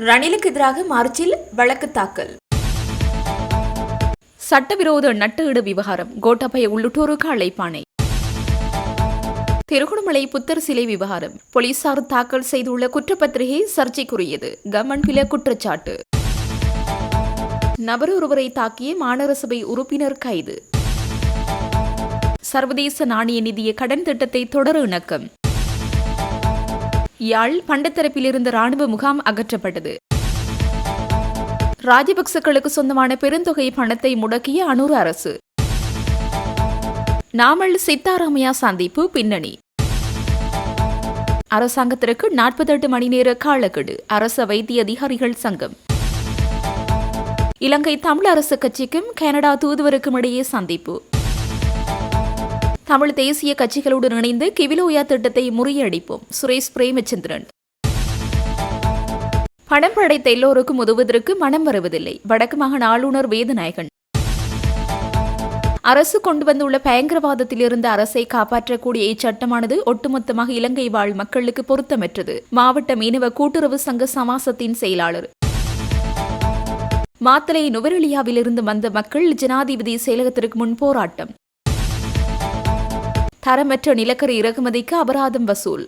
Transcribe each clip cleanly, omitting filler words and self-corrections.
ரணிலுக்கு எதிராக மார்ச்சில் வழக்கு தாக்கல். சட்டவிரோத நட்டுஈடு விவகாரம் கோட்டாபய உள்ளிட்டோருக்கு அழைப்பாணை. திருகோணமலை புத்தர் சிலை விவகாரம் போலீசார் தாக்கல் செய்துள்ள குற்றப்பத்திரிகை சர்ச்சைக்குரியது. கவர்மெண்ட் குற்றச்சாட்டு. நபர் ஒருவரை தாக்கிய மாநகர சபை உறுப்பினர் கைது. சர்வதேச நாணய நிதிய கடன் திட்டத்தை தொடர இணக்கம். யாழ் பண்டத்தரப்பிலிருந்து ராணுவ முகாம் அகற்றப்பட்டது. ராஜபக்சக்களுக்கு சொந்தமான பெருந்தொகை பணத்தை முடக்கிய அனூர் அரசு. நாமல் சித்தாராமையா சந்திப்பு பின்னணி. அரசாங்கத்திற்கு 48 மணி நேர காலக்கெடு அரச வைத்திய அதிகாரிகள் சங்கம். இலங்கை தமிழ் அரசு கட்சிக்கும் கனடா தூதுவருக்கும் இடையே சந்திப்பு. தமிழ் தேசிய கட்சிகளுடன் இணைந்து கிவிலோயா திட்டத்தை முறியடிப்போம் சுரேஷ் பிரேமச்சந்திரன். பணம் படைத்த எல்லோருக்கும் உதவுவதற்கு மனம் வருவதில்லை வடக்கு மாகாண ஆளுநர் வேதநாயகன். அரசு கொண்டு வந்துள்ள பயங்கரவாதத்திலிருந்து அரசை காப்பாற்றக்கூடிய இச்சட்டமானது ஒட்டுமொத்தமாக இலங்கை வாழ் மக்களுக்கு பொருத்தமற்றது. மாவட்ட மீனவ கூட்டுறவு சங்க சமாசத்தின் செயலாளர். மாத்தளை நுவரெலியாவிலிருந்து வந்த மக்கள் ஜனாதிபதி செயலகத்திற்கு முன் போராட்டம். தரமற்ற நிலக்கரி இறக்குமதிக்கு அபராதம் வசூல்.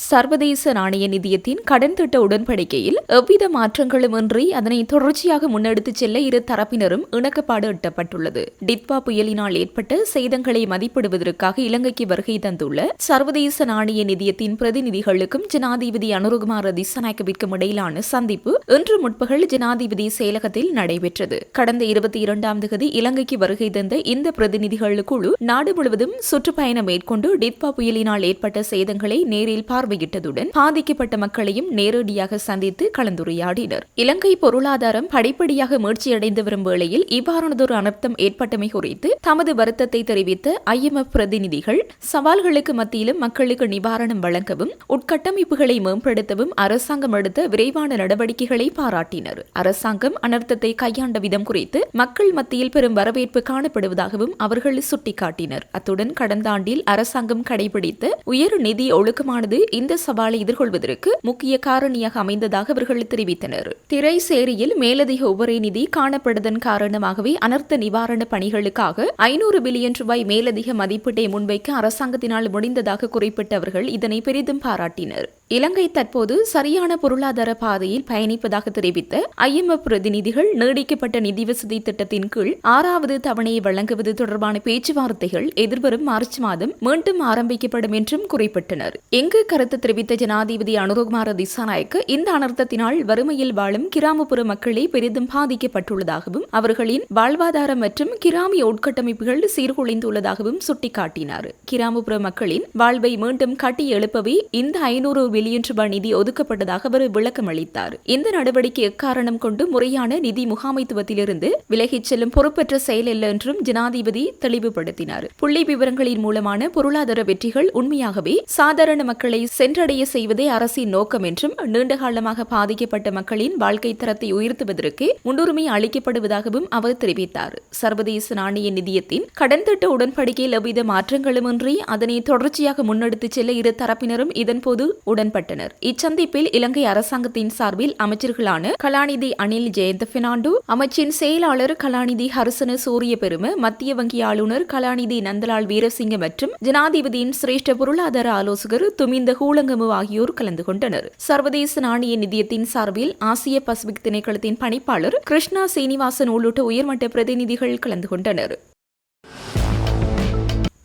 சர்வதேச நாணய நிதியத்தின் கடன் திட்ட உடன்படிக்கையில் எவ்வித மாற்றங்களும் இன்றி அதனை தொடர்ச்சியாக முன்னெடுத்துச் செல்ல இரு தரப்பினரும் இணக்கப்பாடு எட்டப்பட்டுள்ளது. டிட்வா புயலினால் ஏற்பட்ட சேதங்களை மதிப்பிடுவதற்காக இலங்கைக்கு வருகை தந்துள்ள சர்வதேச நாணய நிதியத்தின் பிரதிநிதிகளுக்கும் ஜனாதிபதி அனுரகுமார திசாநாயக்கவிற்கும் இடையிலான சந்திப்பு இன்று முற்பகல் ஜனாதிபதி செயலகத்தில் நடைபெற்றது. கடந்த 22ஆம் தேதி இலங்கைக்கு வருகை தந்த இந்த பிரதிநிதிகள் குழு நாடு முழுவதும் சுற்றுப்பயணம் மேற்கொண்டு டிட்வா புயலினால் ஏற்பட்ட சேதங்களை நேரில் பார்வையிட்டதுடன் பாதிக்கப்பட்ட மக்களையும் நேரடியாக சந்தித்து கலந்துரையாடினர். இலங்கை பொருளாதாரம் படிப்படியாக மீழ்ச்சியடைந்து வரும் வேளையில் இவ்வாறானதொரு அனர்த்தம் ஏற்பட்டமை குறித்து தமது வருத்தத்தை தெரிவித்த IMF பிரதிநிதிகள் சவால்களுக்கு மத்தியிலும் மக்களுக்கு நிவாரணம் வழங்கவும் உட்கட்டமைப்புகளை மேம்படுத்தவும் அரசாங்கம் எடுத்த விரைவான நடவடிக்கைகளை பாராட்டினர். அரசாங்கம் அனர்த்தத்தை கையாண்ட விதம் குறித்து மக்கள் மத்தியில் பெரும் வரவேற்பு காணப்படுவதாகவும் அவர்கள் சுட்டிக்காட்டினர். அத்துடன் கடந்த ஆண்டில் அரசாங்கம் கடைபிடித்த உயர் நிதி ஒழுக்கமானது இந்த சவாலை எதிர்கொள்வதற்கு முக்கிய காரணியாக அமைந்ததாக அவர்கள் தெரிவித்தனர். திரைசேரியில் மேலதிக உபரி நிதி காணப்படுவதன் காரணமாகவே அனர்த்த நிவாரண பணிகளுக்காக 500 பில்லியன் ரூபாய் மேலதிக மதிப்பீட்டை முன்வைக்க அரசாங்கத்தினால் முடிந்ததாக குறிப்பிட்ட அவர்கள் இதனை பெரிதும் பாராட்டினர். இலங்கை தற்போது சரியான பொருளாதார பாதையில் பயணிப்பதாக தெரிவித்த IMF பிரதிநிதிகள் நீடிக்கப்பட்ட நிதி வசதி திட்டத்தின் கீழ் 6வது தவணையை வழங்குவது தொடர்பான பேச்சுவார்த்தைகள் எதிர்வரும் மார்ச் மாதம் மீண்டும் ஆரம்பிக்கப்படும் என்றும் குறிப்பிட்டனர். எங்கு கருத்து தெரிவித்த ஜனாதிபதி அனுரகுமார திசாநாயக்க இந்த அனர்த்தத்தினால் வறுமையில் வாழும் கிராமப்புற மக்களே பெரிதும் பாதிக்கப்பட்டுள்ளதாகவும் அவர்களின் வாழ்வாதாரம் மற்றும் கிராமிய உட்கட்டமைப்புகள் சீர்குலைந்துள்ளதாகவும் சுட்டிக்காட்டினார். கிராமப்புற மக்களின் வாழ்வை மீண்டும் கட்டி எழுப்பவே இந்த 500 பில்லியன் ரூபாய் நிதி ஒதுக்கப்பட்டதாக அவர் விளக்கம் அளித்தார். இந்த நடவடிக்கை எக்காரணம் கொண்டு முறையான நிதி முகாமைத்துவத்திலிருந்து விலகிச் செல்லும் பொறுப்பற்ற செயல் அல்ல என்றும் ஜனாதிபதி தெளிவுபடுத்தினார். புள்ளி விவரங்களின் மூலமான பொருளாதார வெற்றிகள் உண்மையாகவே சாதாரண மக்களை சென்றடைய செய்வதே அரசின் நோக்கம் என்றும் நீண்டகாலமாக பாதிக்கப்பட்ட மக்களின் வாழ்க்கை தரத்தை உயர்த்துவதற்கு முன்னுரிமை அளிக்கப்படுவதாகவும் அவர் தெரிவித்தார். சர்வதேச நாணய நிதியத்தின் கடன் திட்ட உடன்படிக்கையில் எவ்வித மாற்றங்களுமின்றி அதனை தொடர்ச்சியாக முன்னெடுத்துச் செல்ல இரு தரப்பினரும் இதன்போது உடன்பட்டனர். இச்சந்திப்பில் இலங்கை அரசாங்கத்தின் சார்பில் அமைச்சர்களான கலாநிதி அனில் ஜெயந்த பெர்னாண்டோ, அமைச்சின் செயலாளர் கலாநிதி ஹர்சன சூரிய பெரும, மத்திய வங்கி ஆளுநர் கலாநிதி நந்தலால் வீரசிங்க மற்றும் ஜனாதிபதியின் சிரேஷ்ட பொருளாதார ஆலோசகர் துமிந்த ஹூலங்கமு ஆகியோர் கலந்து கொண்டனர். சர்வதேச நாணய நிதியத்தின் சார்பில் ஆசிய பசிபிக் திணைக்களத்தின் பணிப்பாளர் கிருஷ்ணா சீனிவாசன் உள்ளிட்ட உயர்மட்ட பிரதிநிதிகள் கலந்து கொண்டனர்.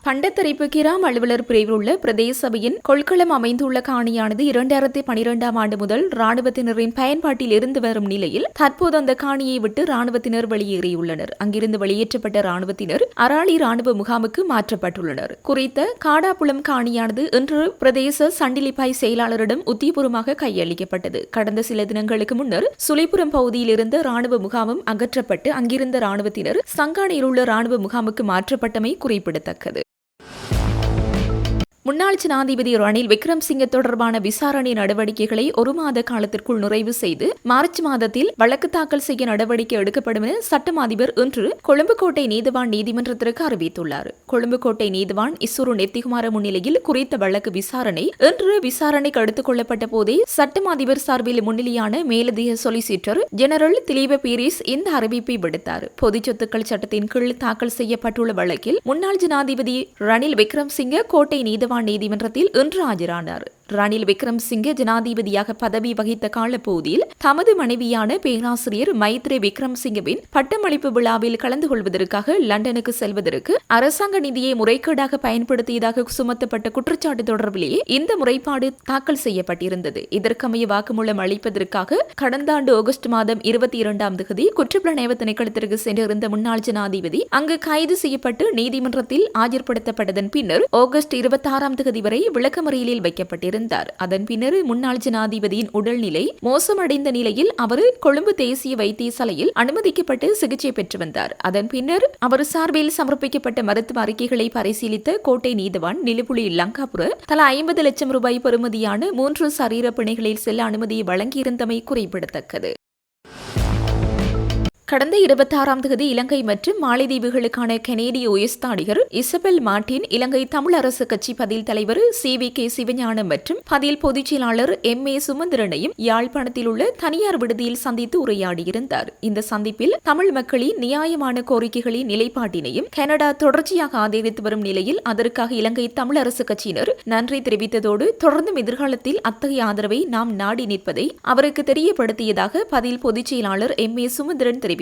பண்டத்தரிப்பு கிராம் அலுவலர் பிரிவில் உள்ள பிரதேச சபையின் கொள்களம் அமைந்துள்ள காணியானது 2012ஆம் ஆண்டு முதல் ராணுவத்தினரின் பயன்பாட்டில் இருந்து வரும் நிலையில் தற்போது அந்த காணியை விட்டு ராணுவத்தினர் வெளியேறியுள்ளனர். அங்கிருந்து வெளியேற்றப்பட்ட ராணுவத்தினர் அராளி ராணுவ முகாமுக்கு மாற்றப்பட்டுள்ளனர். குறித்த காடாப்புலம் காணியானது இன்று பிரதேச சண்டிலிப்பாய் செயலாளரிடம் உத்தியபூர்வமாக கையளிக்கப்பட்டது. கடந்த சில தினங்களுக்கு முன்னர் சுழிபுரம் பகுதியில் இருந்த ராணுவ முகாமும் அகற்றப்பட்டு அங்கிருந்த ராணுவத்தினர் சங்கானையில் உள்ள ராணுவ முகாமுக்கு மாற்றப்பட்டமை குறிப்பிடத்தக்கது. முன்னாள் ஜனாதிபதி ரணில் விக்ரம்சிங்கே தொடர்பான விசாரணை நடவடிக்கைகளை 1 மாத காலத்திற்குள் நிறைவு செய்து மார்ச் மாதத்தில் வழக்கு தாக்கல் செய்ய நடவடிக்கை எடுக்கப்படும் என சட்டம் அதிபர் இன்று கொழும்பு கோட்டை நீதிவான் நீதிமன்றத்திற்கு அறிவித்துள்ளார். கொழும்பு கோட்டை நீதிவான் இசுரு நெத்திகுமார முன்னிலையில் குறித்த வழக்கு விசாரணை இன்று விசாரணைக்கு எடுத்துக் கொள்ளப்பட்ட போதே சட்டம் அதிபர் சார்பில் முன்னிலையான மேலதிக சொலிசிட்டர் ஜெனரல் திலீப பீரிஸ் இந்த அறிவிப்பை விடுத்தார். பொது சொத்துக்கள் சட்டத்தின் கீழ் தாக்கல் செய்யப்பட்டுள்ள வழக்கில் முன்னாள் ஜனாதிபதி ரணில் விக்ரம்சிங்கே கோட்டை நீதிமன்றத்தில் இன்று ஆஜரானார். ரணில் விக்ரம்சிங்கே ஜனாதிபதியாக பதவி வகித்த காலப்பகுதியில் தமது மனைவியான பேராசிரியர் மைத்ரி விக்ரம்சிங்கவின் பட்டமளிப்பு விழாவில் கலந்து கொள்வதற்காக லண்டனுக்கு செல்வதற்கு அரசாங்க நிதியை முறைகேடாக பயன்படுத்தியதாக சுமத்தப்பட்ட குற்றச்சாட்டு தொடர்பிலேயே இந்த முறைப்பாடு தாக்கல் செய்யப்பட்டிருந்தது. இதற்கமைய வாக்குமூலம் அளிப்பதற்காக கடந்த ஆண்டு ஆகஸ்ட் மாதம் 22ஆம் தேதி குற்றப்புலனாய்வு திணைக்களத்திற்கு சென்றிருந்த முன்னாள் ஜனாதிபதி அங்கு கைது செய்யப்பட்டு நீதிமன்றத்தில் ஆஜர்படுத்தப்பட்டதன் பின்னர் ஆகஸ்ட் 26ஆம் தேதி வரை விளக்கமறியலில் வைக்கப்பட்டிருந்தார். அதன் பின்னர் முன்னாள் ஜனாதிபதியின் உடல்நிலை மோசமடைந்த நிலையில் அவர் கொழும்பு தேசிய வைத்தியசாலையில் அனுமதிக்கப்பட்டு சிகிச்சை பெற்று வந்தார். அதன் பின்னர் அவர் சார்பில் சமர்ப்பிக்கப்பட்ட மருத்துவ அறிக்கைகளை பரிசீலித்த கோட்டை நீதிவான் நிலுப்புலி லங்காபுர தலா 50 லட்சம் ரூபாய் பெறுமதியான 3 சரீர பிணைகளில் செல்ல அனுமதியை வழங்கியிருந்தமை குறிப்பிடத்தக்கது. கடந்த 26ஆம் தேதி இலங்கை மற்றும் மாலைதீவுகளுக்கான கனேடிய உயர்ஸ்தானிகர் இசபெல் மார்டின் இலங்கை தமிழ் அரசு கட்சி பதில் தலைவர் CVK சிவஞானம் மற்றும் பதில் பொதுச் செயலாளர் MA சுமந்திரனையும் யாழ்ப்பாணத்தில் உள்ள தனியார் விடுதியில் சந்தித்து உரையாடியிருந்தார். இந்த சந்திப்பில் தமிழ் மக்களின் நியாயமான கோரிக்கைகளின் நிலைப்பாட்டினையும் கனடா தொடர்ச்சியாக ஆதரித்து வரும் நிலையில் அதற்காக இலங்கை தமிழ் அரசு கட்சியினர் நன்றி தெரிவித்ததோடு தொடர்ந்தும் எதிர்காலத்தில் அத்தகைய ஆதரவை நாம் நாடி நிற்பதை அவருக்கு தெரியப்படுத்தியதாக பதில் பொதுச் செயலாளர் MA சுமந்திரன் தெரிவித்தார்.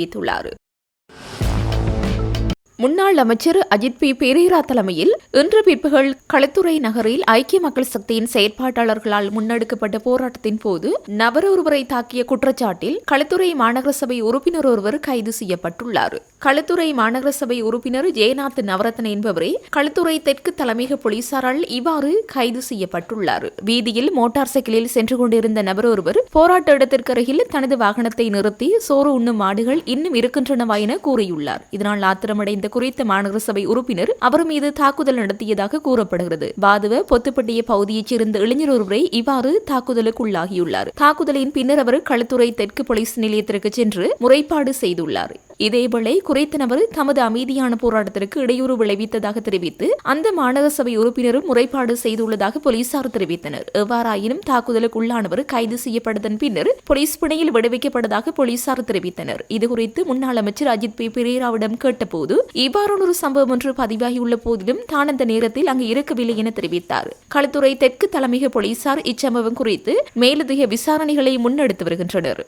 முன்னாள் அமைச்சர் அஜித் பி பெரேரா தலைமையில் இன்று பிற்பகல் களுத்துறை நகரில் ஐக்கிய மக்கள் சக்தியின் செயற்பாட்டாளர்களால் முன்னெடுக்கப்பட்ட போராட்டத்தின் போது நபர் ஒருவரை தாக்கிய குற்றச்சாட்டில் களுத்துறை மாநகர சபை உறுப்பினர் ஒருவர் கைது செய்யப்பட்டுள்ளார். களுத்துறை மாநகர சபை உறுப்பினர் ஜெயநாத் நவரத்ன என்பவரே களுத்துறை தெற்கு தலைமையக போலீசாரால் இவ்வாறு கைது செய்யப்பட்டுள்ளார். வீதியில் மோட்டார் சைக்கிளில் சென்று கொண்டிருந்த நபர் ஒருவர் போராட்ட இடத்திற்கு அருகில் தனது வாகனத்தை நிறுத்தி சோறு உண்ணும் மாடுகள் இன்னும் இருக்கின்றனவா என கூறியுள்ளார். இதனால் ஆத்திரமடைந்த குறித்த மாநகர சபை உறுப்பினர் அவர் மீது தாக்குதல் நடத்தியதாக கூறப்படுகிறது. வாதுவ பொத்துப்பட்டிய பகுதியைச் சேர்ந்த இளைஞர் ஒருவரை இவ்வாறு தாக்குதலுக்கு உள்ளாகியுள்ளார். தாக்குதலின் பின்னர் அவர் களுத்துறை தெற்கு போலீஸ் நிலையத்திற்கு சென்று முறைப்பாடு செய்துள்ளார். இதேவேளை குறித்த நபர் தமது அமைதியான போராட்டத்திற்கு இடையூறு விளைவித்ததாக தெரிவித்து அந்த மாநகர சபை உறுப்பினரும் முறைப்பாடு செய்துள்ளதாக போலீசார் தெரிவித்தனர். எவ்வாறாயினும் தாக்குதலுக்கு உள்ளானவர் கைது செய்யப்பட்டதன் பின்னர் போலீஸ் பிணையில் விடுவிக்கப்பட்டதாக போலீசார் தெரிவித்தனர். இதுகுறித்து முன்னாள் அமைச்சர் அஜித் பி பெரேராவிடம் கேட்டபோது இவ்வாறான ஒரு சம்பவம் ஒன்று பதிவாகியுள்ள போதிலும் தான் அந்த நேரத்தில் அங்கு இருக்கவில்லை என தெரிவித்தார். களுத்துறை தெற்கு தலைமையக போலீசார் இச்சம்பவம் குறித்து மேலதிக விசாரணைகளை முன்னெடுத்து வருகின்றனர்.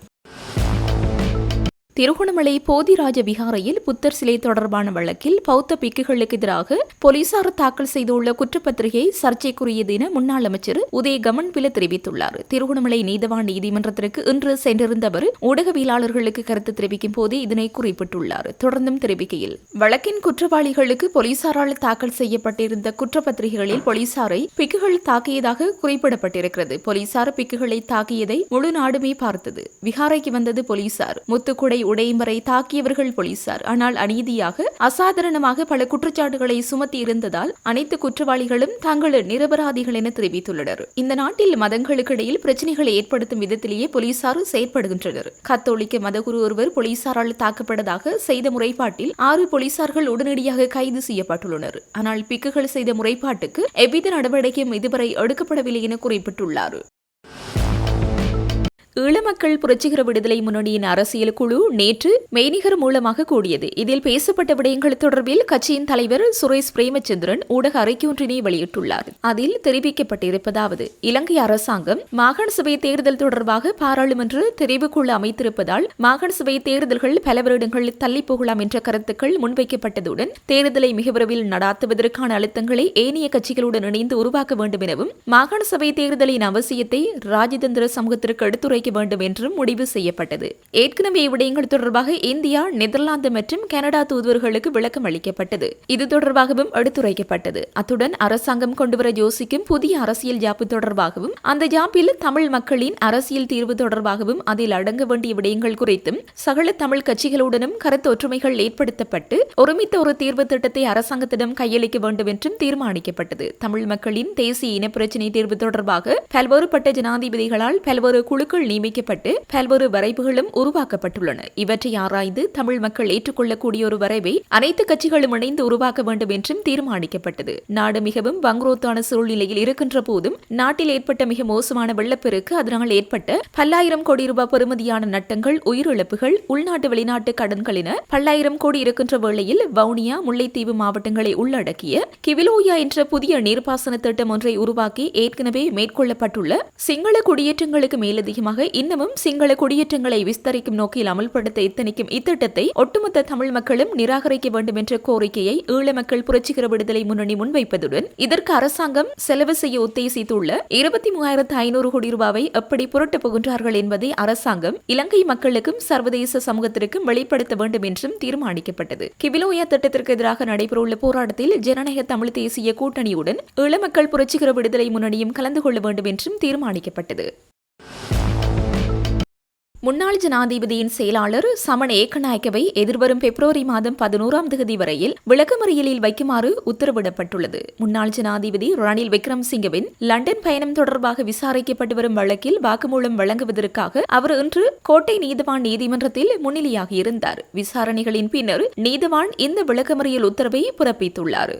திருகோணமலை போதிராஜ விகாரையில் புத்தர் சிலை தொடர்பான வழக்கில் பௌத்த பிக்குகளுக்கு எதிராக போலீசார் தாக்கல் செய்துள்ள குற்றப்பத்திரிகை சர்ச்சைக்குரியது என முன்னாள் அமைச்சர் உதய கமன்பில தெரிவித்துள்ளார். திருகோணமலை நீதவான் நீதிமன்றத்திற்கு இன்று சென்றிருந்த அவர் ஊடகவியலாளர்களுக்கு கருத்து தெரிவிக்கும் போது இதனை குறிப்பிட்டுள்ளார். தொடர்ந்தும் தெரிவிக்கையில் வழக்கின் குற்றவாளிகளுக்கு போலீசாரால் தாக்கல் செய்யப்பட்டிருந்த குற்றப்பத்திரிகைகளில் போலீசாரை பிக்குகள் தாக்கியதாக குறிப்பிடப்பட்டிருக்கிறது. போலீசார் பிக்குகளை தாக்கியதை முழு நாடுமே பார்த்தது. விகாரைக்கு வந்தது போலீசார். முத்துக்குடை உடைமறை தாக்கியவர்கள் போலீசார். ஆனால் அநீதியாக அசாதாரணமாக பல குற்றச்சாட்டுகளை சுமத்தி இருந்ததால் அனைத்து குற்றவாளிகளும் தாங்கள் நிரபராதிகள் என தெரிவித்துள்ளனர். இந்த நாட்டில் மதங்களுக்கு இடையில் பிரச்சனைகளை ஏற்படுத்தும் விதத்திலேயே போலீசார் செயற்படுகின்றனர். கத்தோலிக்க மதகுரு ஒருவர் போலீசாரால் தாக்கப்பட்டதாக செய்த முறைப்பாட்டில் 6 போலீசார்கள் உடனடியாக கைது செய்யப்பட்டுள்ளனர். ஆனால் பிக்குகள் செய்த முறைப்பாட்டுக்கு எவ்வித நடவடிக்கையும் இதுவரை எடுக்கப்படவில்லை என குறிப்பிட்டுள்ளார். ஈழமக்கள் புரட்சிகர விடுதலை முன்னணியின் அரசியல் குழு நேற்று மெய்நிகர் மூலமாக கூடியது. இதில் பேசப்பட்ட விடயங்கள் தொடர்பில் கட்சியின் தலைவர் சுரேஷ் பிரேமச்சந்திரன் ஊடக அறிக்கையொன்றினை வெளியிட்டுள்ளார். அதில் தெரிவிக்கப்பட்டிருப்பதாவது: இலங்கை அரசாங்கம் மாகாண சபை தேர்தல் தொடர்பாக பாராளுமன்ற தெரிவுக்குழு அமைத்திருப்பதால் மாகாண சபை தேர்தல்கள் பல வருடங்கள் தள்ளி போகலாம் என்ற கருத்துக்கள் முன்வைக்கப்பட்டதுடன் தேர்தலை மிக விரைவில் நடாத்துவதற்கான அழுத்தங்களை ஏனைய கட்சிகளுடன் இணைந்து உருவாக்க வேண்டும் எனவும் மாகாண சபை தேர்தலின் அவசியத்தை ராஜதந்திர சமூகத்திற்கு எடுத்துரைக்க வேண்டும் என்றும் முடிவு செய்யப்பட்டது. ஏற்கனவே விடயங்கள் தொடர்பாக இந்தியா, நெதர்லாந்து மற்றும் கனடா தூதுவர்களுக்கு விளக்கம் அளிக்கப்பட்டது. இது தொடர்பாகவும் எடுத்துரைக்கப்பட்டது. அத்துடன் அரசாங்கம் கொண்டுவர யோசிக்கும் புதிய அரசியல் ஜாப்பு தொடர்பாகவும் அந்த ஜாப்பில் தமிழ் மக்களின் அரசியல் தீர்வு தொடர்பாகவும் அதில் அடங்க வேண்டிய விடயங்கள் குறித்தும் சகல தமிழ் கட்சிகளுடனும் கருத்து ஒற்றுமைகள் ஏற்படுத்தப்பட்டு ஒருமித்த ஒரு தீர்வு திட்டத்தை அரசாங்கத்திடம் கையளிக்க வேண்டும் என்றும் தீர்மானிக்கப்பட்டது. தமிழ் மக்களின் தேசிய இனப்பிரச்சினை தீர்வு தொடர்பாக பல்வேறுபட்ட ஜனாதிபதிகளால் பல்வேறு குழுக்கள் நியமிக்கப்பட்டு பல்வேறு வரைவுகளும் உருவாக்கப்பட்டுள்ளன. இவற்றை ஆராய்ந்து தமிழ் மக்கள் ஏற்றுக்கொள்ளக்கூடிய ஒரு வரைவை அனைத்து கட்சிகளும் இணைந்து உருவாக்க வேண்டும் என்றும் தீர்மானிக்கப்பட்டது. நாடு மிகவும் வங்குரோத்தான சூழ்நிலையில் இருக்கின்ற போதும் நாட்டில் ஏற்பட்ட மிக மோசமான வெள்ளப்பெருக்கு, அதனால் ஏற்பட்ட பல்லாயிரம் கோடி ரூபாய் பெறுமதியான நட்டங்கள், உயிரிழப்புகள், உள்நாட்டு வெளிநாட்டு கடன்கள் என பல்லாயிரம் கோடி இருக்கின்ற வேளையில் வவுனியா, முல்லைத்தீவு மாவட்டங்களை உள்ளடக்கிய கிவிலோயா என்ற புதிய நீர்ப்பாசன திட்டம் ஒன்றை உருவாக்கி ஏற்கனவே மேற்கொள்ளப்பட்டுள்ள சிங்கள குடியேற்றங்களுக்கு மேலதிகமாக இன்னமும் சிங்கள குடியேற்றங்களை விஸ்தரிக்கும் நோக்கில் அமல்படுத்த எத்தனிக்கும் இத்திட்டத்தை ஒட்டுமொத்த தமிழ் மக்களும் நிராகரிக்க வேண்டும் என்ற கோரிக்கையை ஈழ மக்கள் புரட்சிகர விடுதலை முன்னணி முன்வைப்பதுடன் இதற்கு அரசாங்கம் செலவு செய்ய உத்தேசித்துள்ள 23,500 கோடி ரூபாவை எப்படி புரட்டப் போகின்றார்கள் என்பதை அரசாங்கம் இலங்கை மக்களுக்கும் சர்வதேச சமூகத்திற்கும் வெளிப்படுத்த வேண்டும் என்றும் தீர்மானிக்கப்பட்டது. கிவிலோயா திட்டத்திற்கு எதிராக நடைபெறவுள்ள போராட்டத்தில் ஜனநாயக தமிழ் தேசிய கூட்டணியுடன் ஈழ மக்கள் புரட்சிகர விடுதலை முன்னணியும் கலந்து கொள்ள வேண்டும் என்றும் தீர்மானிக்கப்பட்டது. முன்னாள் ஜனாதிபதியின் செயலாளர் சமன் ஏக்கநாயக்கவை எதிர்வரும் பிப்ரவரி மாதம் 11ஆம் தேதி வரையில் விளக்கமறியலில் வைக்குமாறு உத்தரவிடப்பட்டுள்ளது. முன்னாள் ஜனாதிபதி ரணில் விக்ரமசிங்கவின் லண்டன் பயணம் தொடர்பாக விசாரிக்கப்பட்டு வரும் வழக்கில் வாக்குமூலம் வழங்குவதற்காக அவர் இன்று கோட்டை நீதவான் நீதிமன்றத்தில் முன்னிலையாகியிருந்தார். விசாரணைகளின் பின்னர் நீதவான் இந்த விளக்கமறியல் உத்தரவை பிறப்பித்துள்ளார்.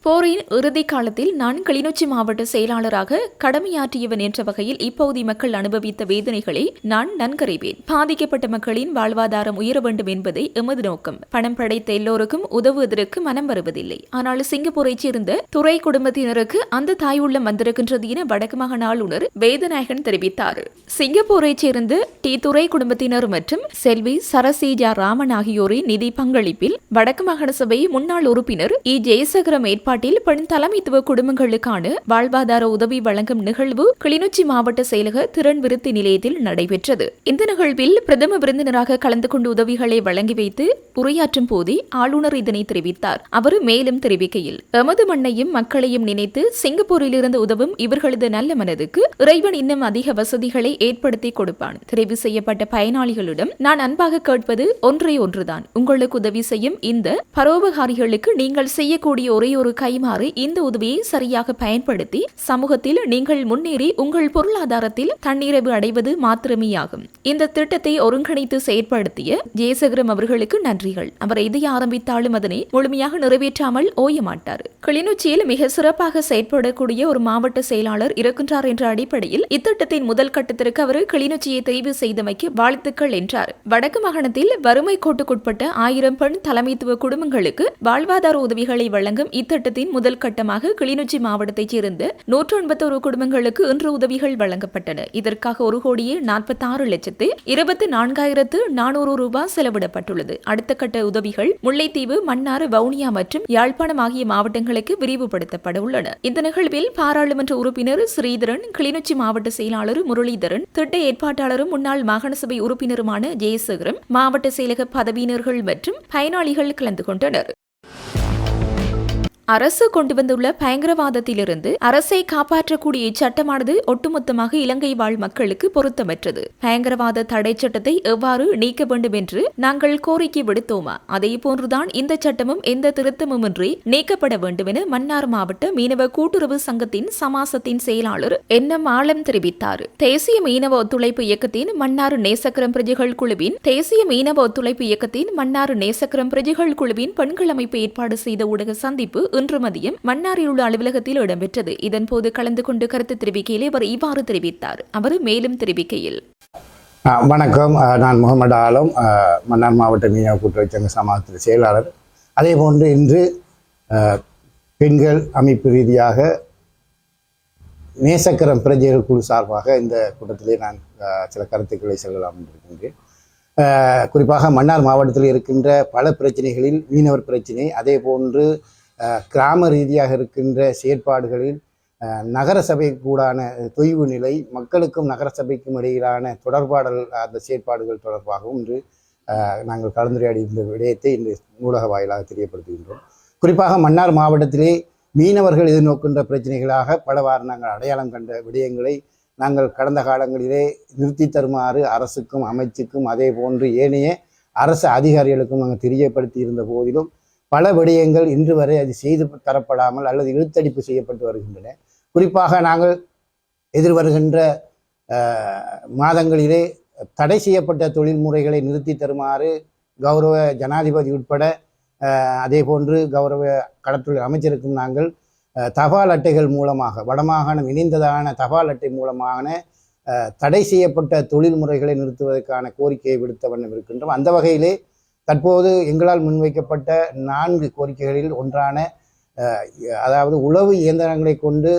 போரின் இறுதி காலத்தில் நான் கிளிநொச்சி மாவட்ட செயலாளராக கடமையாற்றியவன் என்ற வகையில் இப்பகுதி மக்கள் அனுபவித்த வேதனைகளை நான் நன்கறிவேன். பாதிக்கப்பட்ட மக்களின் வாழ்வாதாரம் உயர வேண்டும் என்பதை எமது நோக்கம். பணம் படைத்த எல்லோருக்கும் உதவுவதற்கு மனம் வருவதில்லை. ஆனால் சிங்கப்பூரைச் சேர்ந்த துறை குடும்பத்தினருக்கு அந்த தாய் உள்ளம் வந்திருக்கின்றது என வடக்கு மாகாண ஆளுநர் வேதநாயகன் தெரிவித்தார். சிங்கப்பூரைச் சேர்ந்த துறை குடும்பத்தினர் மற்றும் செல்வி சரசீஜா ராமன் ஆகியோரின் நிதி பங்களிப்பில் வடக்கு மாகாண சபை முன்னாள் உறுப்பினர் ஜெயசகரம் பெண் தலைமைத்துவ குடும்பங்களுக்கான வாழ்வாதார உதவி வழங்கும் நிகழ்வு கிளிநொச்சி மாவட்ட செயலக திறன் விருத்தி நிலையத்தில் நடைபெற்றது. இந்த நிகழ்வில் பிரதம விருந்தினராக கலந்து கொண்டு உதவிகளை வழங்கி வைத்து உரையாற்றும் போதே ஆளுநர் இதனை தெரிவித்தார். அவர் மேலும் தெரிவிக்கையில், எமது மண்ணையும் மக்களையும் நினைத்து சிங்கப்பூரில் இருந்து உதவும் இவர்களது நல்ல மனதுக்கு இறைவன் இன்னும் அதிக வசதிகளை ஏற்படுத்தி கொடுப்பான். தெரிவு செய்யப்பட்ட பயனாளிகளிடம் நான் அன்பாக கேட்பது ஒன்றே ஒன்றுதான். உங்களுக்கு உதவி செய்யும் இந்த பரோபகாரிகளுக்கு நீங்கள் செய்யக்கூடிய ஒரே ஒரு கைமாறு இந்த உதவியை சரியாக பயன்படுத்தி சமூகத்தில் நீங்கள் முன்னேறி உங்கள் பொருளாதாரத்தில் தன்னிறைவு அடைவது மாத்திரமேயாகும். இந்த திட்டத்தை ஒருங்கிணைத்து செயற்படுத்திய ஜெயசகரம் அவர்களுக்கு நன்றிகள். அவர் எதை ஆரம்பித்தாலும் அதனை முழுமையாக நிறைவேற்றாமல் ஓய மாட்டார். கிளிநொச்சியில் மிக சிறப்பாக செயற்படக்கூடிய ஒரு மாவட்ட செயலாளர் இருக்கின்றார் என்ற அடிப்படையில் இத்திட்டத்தின் முதல் கட்டத்திற்கு அவர் கிளிநொச்சியை தெரிவு செய்தமைக்கு வாழ்த்துக்கள் என்றார். வடக்கு மாகாணத்தில் வறுமை கோட்டுக்குட்பட்ட 1000 பெண் தலைமைத்துவ குடும்பங்களுக்கு வாழ்வாதார உதவிகளை வழங்கும் இத்திட்டத்தின் முதல் கட்டமாக கிளிநொச்சி மாவட்டத்தைச் சேர்ந்த 191 குடும்பங்களுக்கு இன்று உதவிகள் வழங்கப்பட்டன. இதற்காக 1,44,24,400 ரூபாய் செலவிடப்பட்டுள்ளது. அடுத்த கட்ட உதவிகள் முல்லைத்தீவு, மன்னார், வவுனியா மற்றும் யாழ்ப்பாணம் ஆகிய மாவட்டங்களுக்கு விரிவுபடுத்தப்பட உள்ளன. இந்த நிகழ்வில் பாராளுமன்ற உறுப்பினர் ஸ்ரீதரன், கிளிநொச்சி மாவட்ட செயலாளர் முரளிதரன், திட்ட ஏற்பாட்டாளரும் முன்னாள் மாகாண சபை உறுப்பினருமான ஜெயசகரம், மாவட்ட செயலக பதவியினர்கள் மற்றும் பயனாளிகள் கலந்து கொண்டனர். அரசு கொண்டு வந்துள்ள பயங்கரவாதத்திலிருந்து அரசை காப்பாற்றக்கூடிய இச்சட்டமானது ஒட்டுமொத்தமாக இலங்கை வாழ் மக்களுக்கு பொருத்தமற்றது. பயங்கரவாத தடை சட்டத்தை எவ்வாறு நீக்க வேண்டும் என்று நாங்கள் கோரிக்கை விடுத்தோமா, அதே போன்றுதான் இந்த சட்டமும் எந்த திருத்தமுமின்றி நீக்கப்பட வேண்டும் என மன்னார் மாவட்ட மீனவ கூட்டுறவு சங்கத்தின் சமாசத்தின் செயலாளர் என்.எம். ஆலம் தெரிவித்தார். தேசிய மீனவ ஒத்துழைப்பு இயக்கத்தின் மன்னார் நேசக்கரம் பிரஜைகள் குழுவின் பெண்கள் அமைப்பு ஏற்பாடு செய்த ஊடக சந்திப்பு இன்று மதியம் மன்னாரில் உள்ள அலுவலகத்தில் இடம்பெற்றது. இதன்போது கலந்து கொண்டு கருத்து தெரிவிக்கையிலே அவர் இவ்வாறு தெரிவித்தார். அவர் மேலும் தெரிவிக்கையில், வணக்கம், நான் முகமது ஆலம், மன்னார் மாவட்ட மீனவ கூட்டுறவு சங்க சமாஜத்தின் செயலாளர். அதே போன்று இன்று பெண்கள் அமைப்பு ரீதியாக நேசக்கரம் பிரஜைகள் குழு சார்பாக இந்த கூட்டத்திலே நான் சில கருத்துக்களை சொல்லலாம் என்று இருக்கின்றேன். குறிப்பாக மன்னார் மாவட்டத்தில் இருக்கின்ற பல பிரச்சனைகளில் மீனவர் பிரச்சனை, அதே போன்று கிராம ரீதியாக இருக்கின்ற செயற்பாடுகளில் நகர சபைக்கூடான தொய்வு நிலை, மக்களுக்கும் நகர சபைக்கும் இடையிலான தொடர்பாடல், அந்த செயற்பாடுகள் தொடர்பாகவும் இன்று நாங்கள் கலந்துரையாடி இந்த விடயத்தை இன்று ஊடக வாயிலாக தெரியப்படுத்துகின்றோம். குறிப்பாக மன்னார் மாவட்டத்திலே மீனவர்கள் எதிர்நோக்கின்ற பிரச்சனைகளாக பலவாறு நாங்கள் அடையாளம் கண்ட விடயங்களை நாங்கள் கடந்த காலங்களிலே நிறுத்தி தருமாறு அரசுக்கும் அமைச்சுக்கும் அதே போன்று ஏனைய அரசு அதிகாரிகளுக்கும் நாங்கள் தெரியப்படுத்தி இருந்த போதிலும் பல விடயங்கள் இன்று வரை அது செய்து தரப்படாமல் அல்லது இழுத்தடிப்பு செய்யப்பட்டு வருகின்றன. குறிப்பாக நாங்கள் எதிர்வருகின்ற மாதங்களிலே தடை செய்யப்பட்ட தொழில்முறைகளை நிறுத்தி தருமாறு கௌரவ ஜனாதிபதி உட்பட அதே போன்று கௌரவ கடற்றொழில் அமைச்சருக்கும் நாங்கள் தபால் அட்டைகள் மூலமாக, வடமாகாணம் இணைந்ததான தபால் அட்டை மூலமான தடை செய்யப்பட்ட தொழில்முறைகளை நிறுத்துவதற்கான கோரிக்கையை விடுத்த வண்ணம் இருக்கின்றோம். அந்த வகையிலே தற்போது எங்களால் முன்வைக்கப்பட்ட 4 கோரிக்கைகளில் ஒன்றான அதாவது உழவு இயந்திரங்களை கொண்டு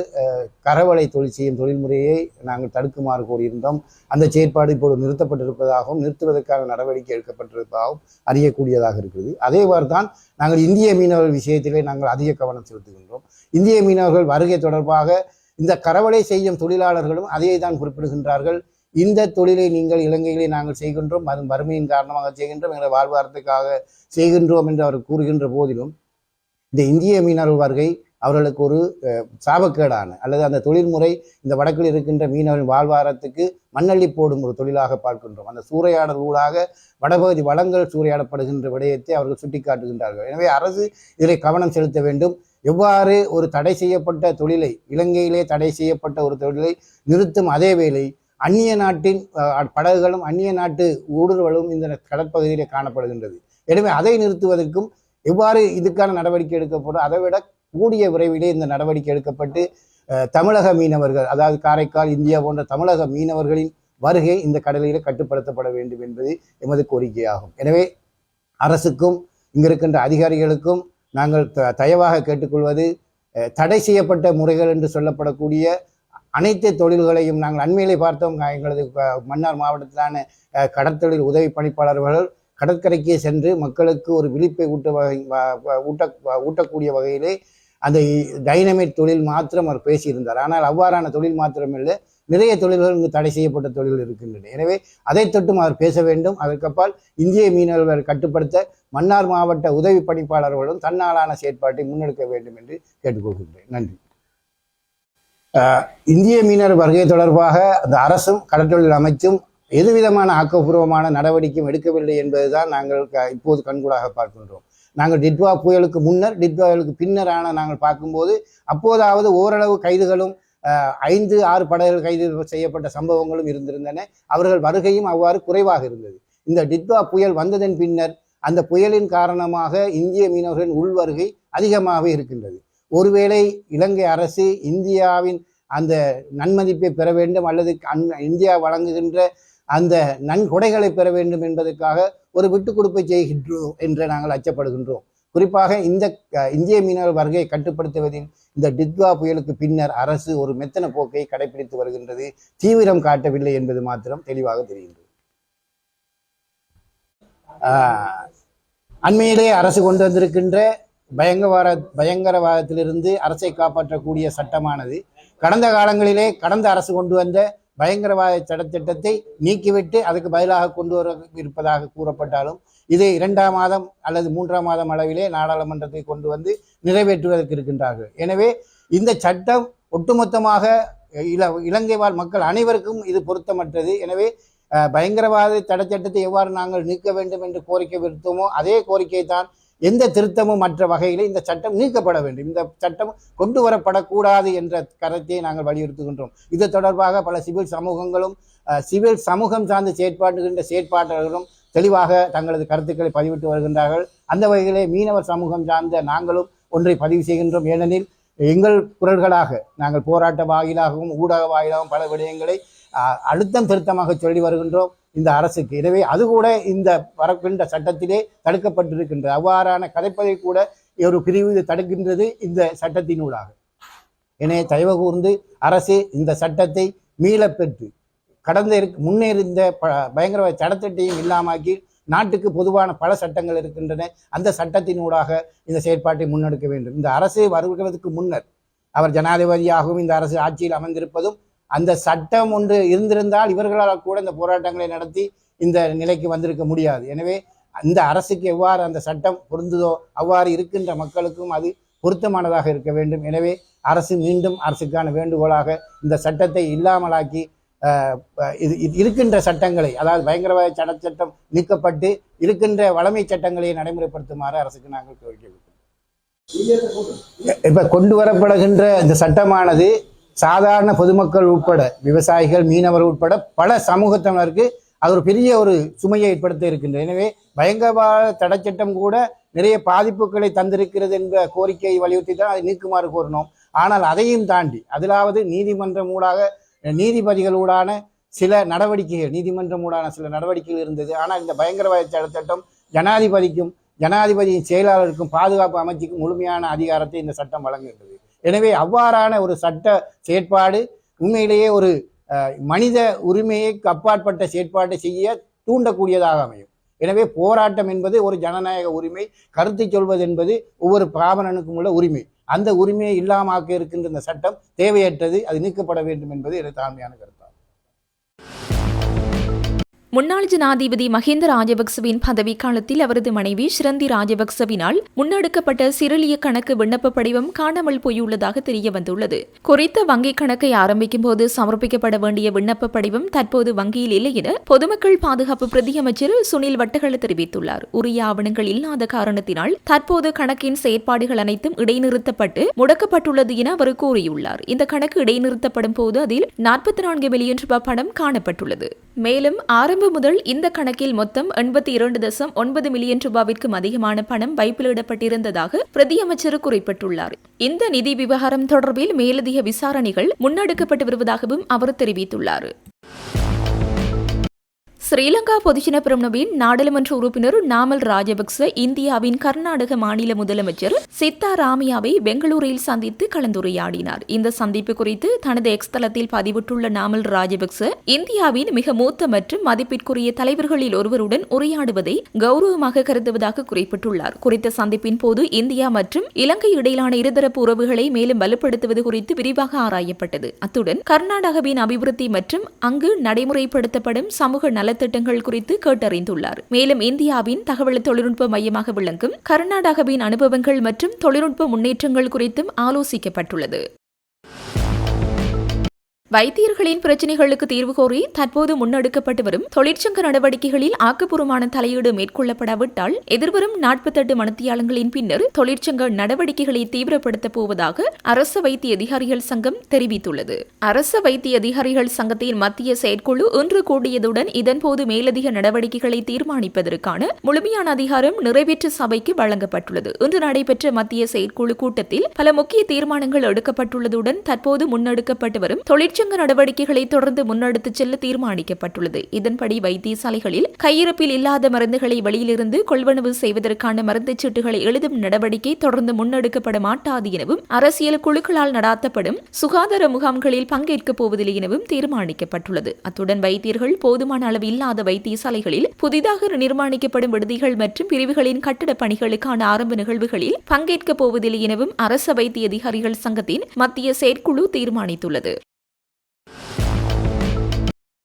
கரவலை தொழில் செய்யும் தொழில்முறையை நாங்கள் தடுக்குமாறு கோரியிருந்தோம். அந்த செயற்பாடு இப்போது நிறுத்தப்பட்டிருப்பதாகவும் நிறுத்துவதற்கான நடவடிக்கை எடுக்கப்பட்டிருப்பதாகவும் அறியக்கூடியதாக இருக்கிறது. அதேவாறு தான் நாங்கள் இந்திய மீனவர்கள் விஷயத்திலே நாங்கள் அதிக கவனம் செலுத்துகின்றோம். இந்திய மீனவர்கள் வருகை தொடர்பாக இந்த கரவலை செய்யும் தொழிலாளர்களும் அதையே தான் குறிப்பிடுகின்றார்கள். இந்த தொழிலை நீங்கள் இலங்கையிலே நாங்கள் செய்கின்றோம், அது வறுமையின் காரணமாக செய்கின்றோம், எங்களை வாழ்வாரத்துக்காக செய்கின்றோம் என்று அவர் கூறுகின்ற போதிலும் இந்த இந்திய மீனவர்கள் வருகை அவர்களுக்கு ஒரு சாபக்கேடான அல்லது அந்த தொழில்முறை இந்த வடக்கில் இருக்கின்ற மீனவரின் வாழ்வாரத்துக்கு மண்ணள்ளி போடும் ஒரு தொழிலாக பார்க்கின்றோம். அந்த சூறையாடல் ஊடாக வடபகுதி வளங்கள் சூறையாடப்படுகின்ற விடயத்தை அவர்கள் சுட்டிக்காட்டுகின்றார்கள். எனவே அரசு இதில் கவனம் செலுத்த வேண்டும். எவ்வாறு ஒரு தடை செய்யப்பட்ட தொழிலை, இலங்கையிலே தடை செய்யப்பட்ட ஒரு தொழிலை நிறுத்தும் அதே வேளை அந்நிய நாட்டின் படகுகளும் அந்நிய நாட்டு ஊடுருவலும் இந்த கடற்பகுதியிலே காணப்படுகின்றது. எனவே அதை நிறுத்துவதற்கும் எவ்வாறு இதுக்கான நடவடிக்கை எடுக்கப்படும், அதை விட கூடிய விரைவிலே இந்த நடவடிக்கை எடுக்கப்பட்டு தமிழக மீனவர்கள், அதாவது காரைக்கால், இந்தியா போன்ற தமிழக மீனவர்களின் வருகை இந்த கடலிலே கட்டுப்படுத்தப்பட வேண்டும் என்பது எமது கோரிக்கையாகும். எனவே அரசுக்கும் இங்கிருக்கின்ற அதிகாரிகளுக்கும் நாங்கள் தயவாக கேட்டுக்கொள்வது, தடை செய்யப்பட்ட முறைகள் என்று சொல்லப்படக்கூடிய அனைத்து தொழில்களையும் நாங்கள் அண்மையிலே பார்த்தோம். எங்களது மன்னார் மாவட்டத்திலான கடற்தொழில் உதவி பணிப்பாளர்கள் கடற்கரைக்கே சென்று மக்களுக்கு ஒரு விழிப்பை ஊட்டக்கூடிய வகையிலே அந்த டைனமைட் தொழில் மாத்திரம் அவர் பேசியிருந்தார். ஆனால் அவ்வாறான தொழில் மாத்திரமில்லை, நிறைய தொழில்கள் இங்கு தடை செய்யப்பட்ட தொழில்கள் இருக்கின்றன. எனவே அதை தொட்டும் அவர் பேச வேண்டும். அதற்கப்பால் இந்திய மீனவர்கள் கட்டுப்படுத்த மன்னார் மாவட்ட உதவி பணிப்பாளர்களும் தன்னாலான செயற்பாட்டை முன்னெடுக்க வேண்டும் என்று கேட்டுக்கொள்கின்றேன். நன்றி. இந்திய மீனவர் வருகை தொடர்பாக அந்த அரசும் கடற்றொழில் அமைச்சும் எதுவிதமான ஆக்கப்பூர்வமான நடவடிக்கையும் எடுக்கவில்லை என்பதுதான் நாங்கள் இப்போது கண்கூடாக பார்க்கின்றோம். நாங்கள் டிட்வா புயலுக்கு முன்னர், டிட்வா புயலுக்கு பின்னரான நாங்கள் பார்க்கும்போது அப்போதாவது ஓரளவு கைதுகளும் 5-6 படகுகள் கைது செய்யப்பட்ட சம்பவங்களும் இருந்திருந்தன. அவர்கள் வருகையும் அவ்வாறு குறைவாக இருந்தது. இந்த டிட்வா புயல் வந்ததன் பின்னர் அந்த புயலின் காரணமாக இந்திய மீனவர்களின் உள்வருகை அதிகமாகவே இருக்கின்றது. ஒருவேளை இலங்கை அரசு இந்தியாவின் அந்த நன்மதிப்பை பெற வேண்டும் அல்லது இந்தியா வழங்குகின்ற அந்த நன்கொடைகளை பெற வேண்டும் என்பதற்காக ஒரு விட்டுக் கொடுப்பை செய்கின்றோம் என்று நாங்கள் அச்சப்படுகின்றோம். குறிப்பாக இந்த இந்திய மீனவர் வருகையை கட்டுப்படுத்துவதில் இந்த டிட்வா புயலுக்கு பின்னர் அரசு ஒரு மெத்தன போக்கை கடைபிடித்து வருகின்றது, தீவிரம் காட்டவில்லை என்பது மாத்திரம் தெளிவாக தெரிகின்றது. அண்மையிலே அரசு கொண்டு வந்திருக்கின்ற பயங்கரவாதத்திலிருந்து அரசை காப்பாற்றக்கூடிய சட்டமானது கடந்த காலங்களிலே கடந்த அரசு கொண்டு வந்த பயங்கரவாத சட்டத்திட்டத்தை நீக்கிவிட்டு அதுக்கு பதிலாக கொண்டு வர இருப்பதாக கூறப்பட்டாலும் இது 2ஆம் மாதம் அல்லது 3ஆம் மாதம் அளவிலே நாடாளுமன்றத்தை கொண்டு வந்து நிறைவேற்றுவதற்கு இருக்கின்றார்கள். எனவே இந்த சட்டம் ஒட்டுமொத்தமாக இலங்கை வாழ் மக்கள் அனைவருக்கும் இது பொருத்தமற்றது. எனவே பயங்கரவாத தடை சட்டத்தை எவ்வாறு நாங்கள் நீக்க வேண்டும் என்று கோரிக்கை விடுத்தோமோ அதே கோரிக்கை தான், எந்த திருத்தமும் மற்ற வகையில் இந்த சட்டம் நீக்கப்பட வேண்டும், இந்த சட்டம் கொண்டு வரப்படக்கூடாது என்ற கருத்தை நாங்கள் வலியுறுத்துகின்றோம். இது தொடர்பாக பல சிவில் சமூகங்களும் சிவில் சமூகம் சார்ந்து செயற்பாட்டாளர்களும் தெளிவாக தங்களது கருத்துக்களை பதிவிட்டு வருகின்றார்கள். அந்த வகையிலே மீனவர் சமூகம் சார்ந்த நாங்களும் ஒன்றை பதிவு செய்கின்றோம். ஏனெனில் எங்கள் குரல்களாக நாங்கள் போராட்ட வாயிலாகவும் ஊடக வாயிலாகவும் பல விடயங்களை அழுத்தம் திருத்தமாக சொல்லி வருகின்றோம் இந்த அரசுக்கு. எனவே அது கூட இந்த வரக்கின்ற சட்டத்திலே தடுக்கப்பட்டிருக்கின்றது. அவ்வாறான கதைப்பதை கூட ஒரு பிரிவு இது தடுக்கின்றது இந்த சட்டத்தினூடாக. எனவே தயவு கூர்ந்து அரசு இந்த சட்டத்தை மீளப்பெற்று முன்னே இருந்த பயங்கரவாத சட்டத்தையும் இல்லாமாக்கி நாட்டுக்கு பொதுவான பல சட்டங்கள் இருக்கின்றன, அந்த சட்டத்தினூடாக இந்த செயற்பாட்டை முன்னெடுக்க வேண்டும். இந்த அரசு வருவதற்கு முன்னர் அவர் ஜனாதிபதியாகவும் இந்த அரசு ஆட்சியில் அமர்ந்திருப்பதும் அந்த சட்டம் ஒன்று இருந்திருந்தால் இவர்களால் கூட இந்த போராட்டங்களை நடத்தி இந்த நிலைக்கு வந்திருக்க முடியாது. எனவே அந்த அரசுக்கு எவ்வாறு அந்த சட்டம் பொருந்துதோ அவ்வாறு இருக்கின்ற மக்களுக்கும் அது பொருத்தமானதாக இருக்க வேண்டும். எனவே அரசு மீண்டும் அரசுக்கான வேண்டுகோளாக இந்த சட்டத்தை இல்லாமலாக்கி இருக்கின்ற சட்டங்களை, அதாவது பயங்கரவாத சட்டம் நீக்கப்பட்டு இருக்கின்ற வளமை சட்டங்களை நடைமுறைப்படுத்துமாறு அரசுக்கு நாங்கள் கோரிக்கை விடுக்கிறோம். இப்ப கொண்டு வரப்படுகின்ற இந்த சட்டமானது சாதாரண பொதுமக்கள் உட்பட, விவசாயிகள், மீனவர் உட்பட பல சமூகத்தினருக்கு அது ஒரு பெரிய ஒரு சுமையை ஏற்படுத்த இருக்கின்றது. எனவே பயங்கரவாத தடை சட்டம் கூட நிறைய பாதிப்புகளை தந்திருக்கிறது என்ற கோரிக்கையை வலியுறுத்தி தான் அதை நீக்குமாறு கோரினோம். ஆனால் அதையும் தாண்டி அதிலாவது நீதிமன்றம் ஊடாக நீதிபதிகளூடான சில நடவடிக்கைகள், நீதிமன்றம் ஊடான சில நடவடிக்கைகள் இருந்தது. ஆனால் இந்த பயங்கரவாத தடை சட்டம் ஜனாதிபதியின் செயலாளருக்கும் பாதுகாப்பு அமைச்சுக்கும் முழுமையான அதிகாரத்தை இந்த சட்டம் வழங்குகின்றது. எனவே அவ்வாறான ஒரு சட்ட செயற்பாடு உண்மையிலேயே ஒரு மனித உரிமையை அப்பாற்பட்ட செயற்பாட்டை செய்ய தூண்டக்கூடியதாக அமையும். எனவே போராட்டம் என்பது ஒரு ஜனநாயக உரிமை, கருத்தை சொல்வது என்பது ஒவ்வொரு பிராமணனுக்கும் உள்ள உரிமை. அந்த உரிமையை இல்லாமக்க இருக்கின்ற இந்த சட்டம் தேவையற்றது, அது நீக்கப்பட வேண்டும் என்பது எனது தாழ்மையான கருத்தாகும். முன்னாள் ஜனாதிபதி மஹிந்த ராஜபக்சவின் பதவிக்காலத்தில் அவரது மனைவி ஷிரந்தி ராஜபக்சவினால் முன்னெடுக்கப்பட்ட சிறிலிய கணக்கு விண்ணப்ப படிவம் காணாமல் போயுள்ளதாக தெரியவந்துள்ளது. குறித்த வங்கிக் கணக்கை ஆரம்பிக்கும் போது சமர்ப்பிக்கப்பட வேண்டிய விண்ணப்ப படிவம் தற்போது வங்கியில் இல்லை என பொதுமக்கள் பாதுகாப்பு பிரதியமைச்சர் சுனில் வட்டகள தெரிவித்துள்ளார். உரிய ஆவணங்கள் இல்லாத காரணத்தினால் தற்போது கணக்கின் செயற்பாடுகள் அனைத்தும் இடைநிறுத்தப்பட்டு முடக்கப்பட்டுள்ளது என அவர் கூறியுள்ளார். இந்த கணக்கு இடைநிறுத்தப்படும் போது அதில் 44 மில்லியன் ரூபாய் பணம் காணப்பட்டுள்ளது. மேலும் ஆரம்ப முதல் இந்த கணக்கில் மொத்தம் 82.9 மில்லியன் ரூபாவிற்கும் அதிகமான பணம் வைப்பிலிடப்பட்டிருந்ததாக பிரதியமைச்சர் குறிப்பிட்டுள்ளார். இந்த நிதி விவகாரம் தொடர்பில் மேலதிக விசாரணைகள் முன்னெடுக்கப்பட்டு வருவதாகவும் அவர் தெரிவித்துள்ளார். ஸ்ரீலங்கா பொதுஜன பெரமுனவின் நாடாளுமன்ற உறுப்பினர் நாமல் ராஜபக்ச இந்தியாவின் கர்நாடக மாநில முதலமைச்சர் சித்தாராமையாவை பெங்களூரில் சந்தித்து கலந்துரையாடினார். இந்த சந்திப்பு குறித்து தனது எக்ஸ் தளத்தில் பதிவிட்டுள்ள நாமல் ராஜபக்ச இந்தியாவின் மிக மூத்த மற்றும் மதிப்பிற்குரிய தலைவர்களில் ஒருவருடன் உரையாடுவதை கௌரவமாக கருதுவதாக குறிப்பிட்டுள்ளார். குறித்த சந்திப்பின் போது இந்தியா மற்றும் இலங்கை இடையிலான இருதரப்பு உறவுகளை மேலும் வலுப்படுத்துவது குறித்து விரிவாக ஆராயப்பட்டது. அத்துடன் கர்நாடகாவின் அபிவிருத்தி மற்றும் அங்கு நடைமுறைப்படுத்தப்படும் சமூக நலத்திட்டங்கள் குறித்து கேட்டறிந்துள்ளார். மேலும் இந்தியாவின் தகவல் தொழில்நுட்ப மையமாக விளங்கும் கர்நாடகாவின் அனுபவங்கள் மற்றும் தொழில்நுட்ப முன்னேற்றங்கள் குறித்தும் ஆலோசிக்கப்பட்டுள்ளது. வைத்தியர்களின் பிரச்சினைகளுக்கு தீர்வு கோரி தற்போது முன்னெடுக்கப்பட்டு வரும் தொழிற்சங்க நடவடிக்கைகளில் ஆக்கப்பூர்வமான தலையீடு மேற்கொள்ளப்படாவிட்டால் எதிர்வரும் 48 மணித்தியாலங்களின் பின்னர் தொழிற்சங்க நடவடிக்கைகளை தீவிரப்படுத்தப் போவதாக அரச வைத்திய அதிகாரிகள் சங்கம் தெரிவித்துள்ளது. அரச வைத்திய அதிகாரிகள் சங்கத்தின் மத்திய செயற்குழு இன்று கூடியதுடன் இதன்போது மேலதிக நடவடிக்கைகளை தீர்மானிப்பதற்கான முழுமையான அதிகாரம் நிறைவேற்று சபைக்கு வழங்கப்பட்டுள்ளது. இன்று நடைபெற்ற மத்திய செயற்குழு கூட்டத்தில் பல முக்கிய தீர்மானங்கள் எடுக்கப்பட்டுள்ளதுடன் தற்போது முன்னெடுக்கப்பட்டு வரும் தொழிற்சங்க நடவடிக்கைகளை தொடர்ந்து முன்னெடுத்துச் செல்ல தீர்மானிக்கப்பட்டுள்ளது. இதன்படி வைத்தியசாலைகளில் கையிருப்பில் இல்லாத மருந்துகளை வெளியிலிருந்து கொள்வனவு செய்வதற்கான மருந்துச் சீட்டுகளை எழுதும் நடவடிக்கை தொடர்ந்து முன்னெடுக்கப்பட மாட்டாது எனவும் அரசியல் குழுக்களால் நடாத்தப்படும் சுகாதார முகாம்களில் பங்கேற்கப் போவதில்லை எனவும் தீர்மானிக்கப்பட்டுள்ளது. அத்துடன் வைத்தியர்கள் போதுமான அளவு இல்லாத வைத்தியசாலைகளில் புதிதாக நிர்மாணிக்கப்படும் விடுதிகள் மற்றும் பிரிவுகளின் கட்டட பணிகளுக்கான ஆரம்ப நிகழ்வுகளில் பங்கேற்கப் போவதில்லை எனவும் அரச வைத்திய அதிகாரிகள் சங்கத்தின் மத்திய செயற்குழு தீர்மானித்துள்ளது.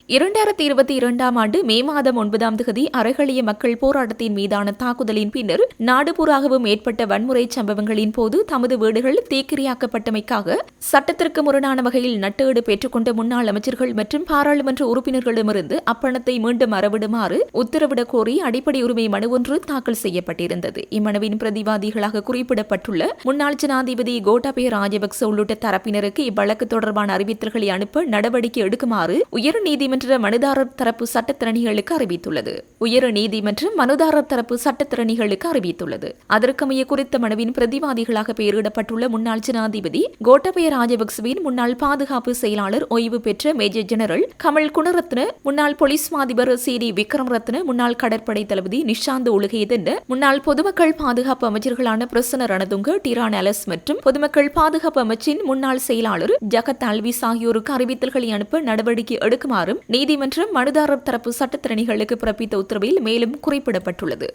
2022ஆம் ஆண்டு மே மாதம் 9ஆம் தேதி அறகலிய மக்கள் போராட்டத்தின் மீதான தாக்குதலின் பின்னர் நாடுபூராகவும் ஏற்பட்ட வன்முறை சம்பவங்களின் போது தமது வீடுகள் தீக்கிரையாக்கப்பட்டமைக்காக சட்டத்திற்கு முரணான வகையில் நட்டஈடு பெற்றுக்கொண்ட முன்னாள் அமைச்சர்கள் மற்றும் பாராளுமன்ற உறுப்பினர்களிடமிருந்து அப்பணத்தை மீண்டும் அறவிடுமாறு உத்தரவிடக் கோரி அடிப்படை உரிமை மனு ஒன்று தாக்கல் செய்யப்பட்டிருந்தது. இம்மனுவின் பிரதிவாதிகளாக குறிப்பிடப்பட்டுள்ள முன்னாள் ஜனாதிபதி கோட்டாபய ராஜபக்ச உள்ளிட்ட தரப்பினருக்கு இவ்வழக்கு தொடர்பான அறிவித்தல்களை அனுப்ப நடவடிக்கை எடுக்குமாறு உயர் நீதிமன்ற மனுதாரர் தரப்பு சட்டத்திறனிகளுக்கு அறிவித்துள்ளது. உயர் நீதிமன்றம் மனுதாரர் தரப்பு சட்டத்திறனிகளுக்கு அறிவித்துள்ளது. அதற்கமைய குறித்த மனுவின் பிரதிவாதிகளாக பெயரிடப்பட்டுள்ள முன்னாள் ஜனாதிபதி கோட்டாபய ராஜபக்சவின் முன்னாள் பாதுகாப்பு செயலாளர் ஓய்வு பெற்ற மேஜர் ஜெனரல் கமல் குணரத்ன, முன்னாள் போலீஸ் மாதிபர் சி.டி. விக்ரம்ரத்ன, முன்னாள் கடற்படை தளபதி நிஷாந்த் உலகேதன், முன்னாள் பொதுமக்கள் பாதுகாப்பு அமைச்சர்களான பிரசன்ன ரணதுங்க, டிரான் அலஸ் மற்றும் பொதுமக்கள் பாதுகாப்பு அமைச்சின் முன்னாள் செயலாளர் ஜகத் அல்விஸ் ஆகியோருக்கு அறிவித்தல்களை அனுப்ப நடவடிக்கை எடுக்குமாறும் நீதிமன்றம் மனுதாரர் தரப்பு சட்டத்திறனிகளுக்கு பிறப்பித்த உத்தரவில் மேலும் குறிப்பிடப்பட்டுள்ளது.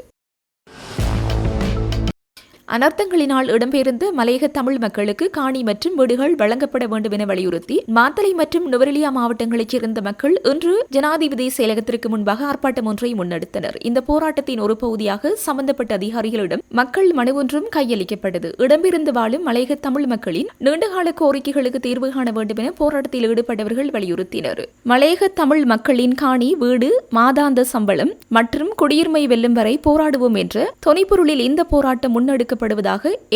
அனர்த்தங்களினால் இடம்பெயர்ந்த மலையக தமிழ் மக்களுக்கு காணி மற்றும் வீடுகள் வழங்கப்பட வேண்டும் என வலியுறுத்தி மாத்தளை மற்றும் நுவரெலியா மாவட்டங்களைச் சேர்ந்த மக்கள் இன்று ஜனாதிபதி செயலகத்திற்கு முன்பாக ஆர்ப்பாட்டம் ஒன்றை முன்னெடுத்தனர். இந்த போராட்டத்தின் ஒரு பகுதியாக சம்பந்தப்பட்ட அதிகாரிகளிடம் மக்கள் மனு ஒன்றும் கையளிக்கப்பட்டது. இடம்பெயர்ந்து வாழும் மலையக தமிழ் மக்களின் நீண்டகால கோரிக்கைகளுக்கு தீர்வு காண வேண்டும் என போராட்டத்தில் ஈடுபட்டவர்கள் வலியுறுத்தினர். மலையக தமிழ் மக்களின் காணி, வீடு, மாதாந்த சம்பளம் மற்றும் குடியுரிமை வெல்லும் வரை போராடுவோம் என்ற தொனிப்பொருளில் இந்த போராட்டம் முன்னெடுக்கப்படுவதாக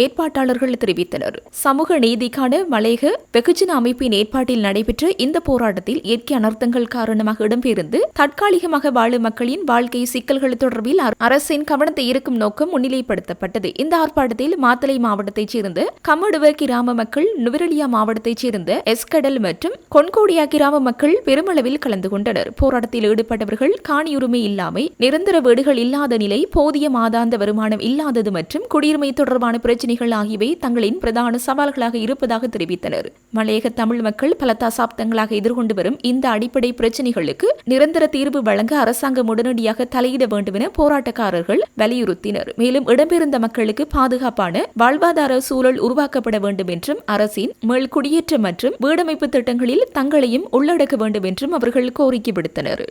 ஏற்பாட்டாளர்கள் தெரிவித்தனர். சமூக நீதிக்கான மலையக வெகுஜன அமைப்பின் ஏற்பாட்டில் நடைபெற்ற இந்த போராட்டத்தில் இயற்கை அனர்த்தங்கள் காரணமாக இடம்பெயர்ந்து தற்காலிகமாக வாழும் மக்களின் வாழ்க்கை சிக்கல்கள் தொடர்பில் அரசின் கவனத்தை ஈர்க்கும் நோக்கம் முன்னிலைப்படுத்தப்பட்டது. இந்த ஆர்ப்பாட்டத்தில் மாத்தளை மாவட்டத்தைச் சேர்ந்த கம்மடுவ கிராம மக்கள், நுவரெலியா மாவட்டத்தைச் சேர்ந்த எஸ்கடல் மற்றும் கொன்கோடியா கிராம மக்கள் பெருமளவில் கலந்து கொண்டனர். போராட்டத்தில் ஈடுபட்டவர்கள் காணியுரிமை இல்லாமை, நிரந்தர வீடுகள் இல்லாத நிலை, போதிய மாதாந்த வருமானம் இல்லாதது மற்றும் குடியுரிமை தொடர்பான பிரச்சினைகள் ஆகியவை தங்களின் பிரதான சவால்களாக இருப்பதாக தெரிவித்தனர். மலையக தமிழ் மக்கள் பல தசாப்தங்களாக எதிர்கொண்டு வரும் இந்த அடிப்படை பிரச்சினைகளுக்கு நிரந்தர தீர்வு வழங்க அரசாங்கம் உடனடியாக தலையிட வேண்டும் என போராட்டக்காரர்கள் வலியுறுத்தினர். மேலும் இடம்பெயர்ந்த மக்களுக்கு பாதுகாப்பான வாழ்வாதார சூழல் உருவாக்கப்பட வேண்டும் என்றும் அரசின் மேல் குடியேற்றம் மற்றும் வீடமைப்பு திட்டங்களில் தங்களையும் உள்ளடக்க வேண்டும் என்றும் அவர்கள் கோரிக்கை விடுத்தனர்.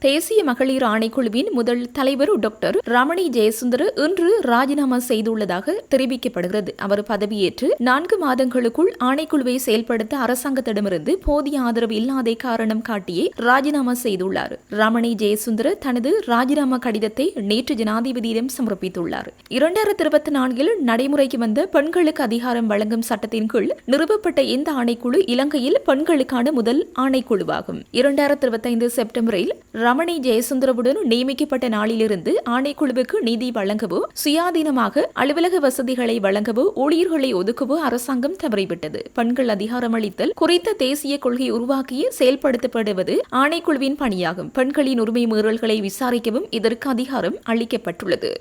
தேசிய மகளிர் ஆணைக்குழுவின் முதல் தலைவர் டாக்டர் ரமணி ஜெயசுந்தர இன்று ராஜினாமா செய்துள்ளதாக தெரிவிக்கப்படுகிறது. அவர் பதவியேற்று 4 மாதங்களுக்குள் ஆணைக்குழுவை செயல்படுத்த அரசாங்கத்திடமிருந்து போதிய ஆதரவு இல்லாத காரணம் காட்டியே ராஜினாமா செய்துள்ளார். ரமணி ஜெயசுந்தர தனது ராஜினாமா கடிதத்தை நேற்று ஜனாதிபதியிடம் சமர்ப்பித்துள்ளார். 2024 நடைமுறைக்கு வந்த பெண்களுக்கு அதிகாரம் வழங்கும் சட்டத்தின் கீழ் நிறுவப்பட்ட இந்த ஆணைக்குழு இலங்கையில் பெண்களுக்கான முதல் ஆணைக்குழுவாகும். 2025 செப்டம்பரில் ரமணி ஜெயசுந்தரவுடன் நியமிக்கப்பட்ட நாளிலிருந்து ஆணைக்குழுவுக்கு நிதி வழங்கவோ, சுயாதீனமாக அலுவலக வசதிகளை வழங்கவோ, ஊழியர்களை ஒதுக்கவோ அரசாங்கம் தவறிவிட்டது. பெண்கள் அதிகாரமளித்தல் குறித்த தேசிய கொள்கை உருவாக்கி செயல்படுத்தப்படுவது ஆணைக்குழுவின் பணியாகும். பெண்களின் உரிமை மீறல்களை விசாரிக்கவும் இதற்கு அதிகாரம் அளிக்கப்பட்டுள்ளது.